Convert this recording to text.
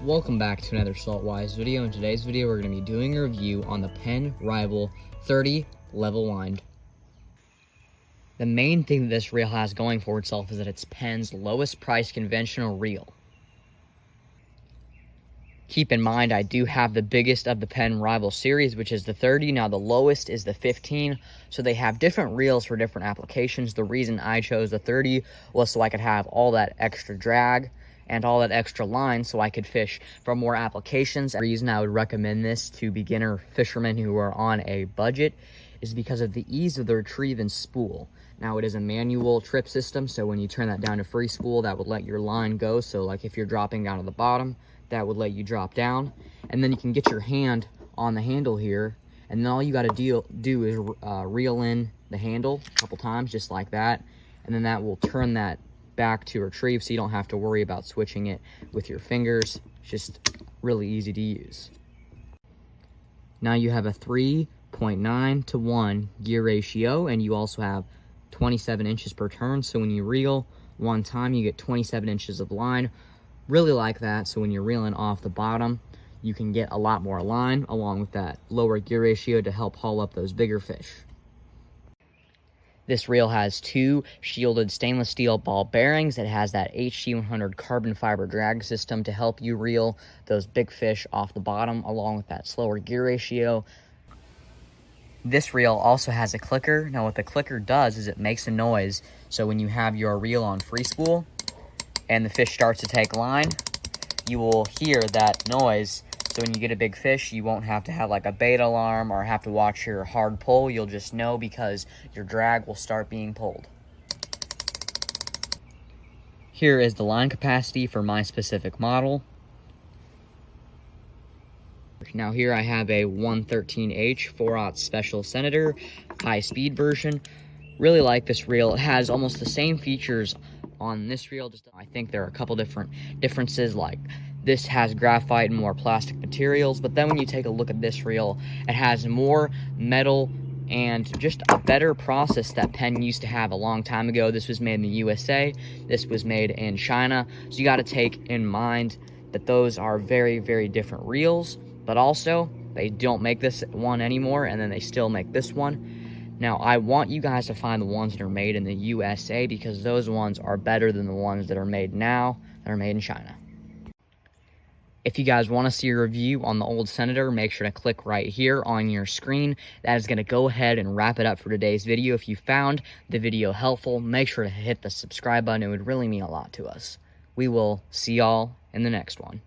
Welcome back to another Saltwise video. In today's video, we're going to be doing a review on the Penn Rival 30 level wind. The main thing that this reel has going for itself is that it's Penn's lowest price conventional reel. Keep in mind, I do have the biggest of the Penn Rival series, which is the 30. Now, the lowest is the 15. So they have different reels for different applications. The reason I chose the 30 was so I could have all that extra drag and all that extra line so I could fish for more applications. The reason I would recommend this to beginner fishermen who are on a budget is because of the ease of the retrieve and spool. Now, it is a manual trip system, so when you turn that down to free spool, that would let your line go. So like if you're dropping down to the bottom, that would let you drop down, and then you can get your hand on the handle here, and then all you got to do is reel in the handle a couple times just like that, and then that will turn that back to retrieve, so you don't have to worry about switching it with your fingers. It's just really easy to use. Now you have a 3.9 to 1 gear ratio, and you also have 27 inches per turn, so when you reel one time you get 27 inches of line. Really like that, so when you're reeling off the bottom you can get a lot more line along with that lower gear ratio to help haul up those bigger fish. This reel has two shielded stainless steel ball bearings. It has that HT100 carbon fiber drag system to help you reel those big fish off the bottom along with that slower gear ratio. This reel also has a clicker. Now what the clicker does is it makes a noise, so when you have your reel on free spool and the fish starts to take line, you will hear that noise. So when you get a big fish, you won't have to have like a bait alarm or have to watch your hard pull. You'll just know because your drag will start being pulled. Here is the line capacity for my specific model. Now here I have a 113H 4/0 Special Senator high speed version. Really like this reel. It has almost the same features on this reel. Just I think there are a couple different differences, like this has graphite and more plastic materials, but then when you take a look at this reel, it has more metal and just a better process that Penn used to have a long time ago. This was made in the USA. This was made in China. So you got to take in mind that those are very, very different reels, but also they don't make this one anymore, and then they still make this one. Now, I want you guys to find the ones that are made in the USA because those ones are better than the ones that are made now that are made in China. If you guys want to see a review on the old Senator, make sure to click right here on your screen. That is going to go ahead and wrap it up for today's video. If you found the video helpful, make sure to hit the subscribe button. It would really mean a lot to us. We will see y'all in the next one.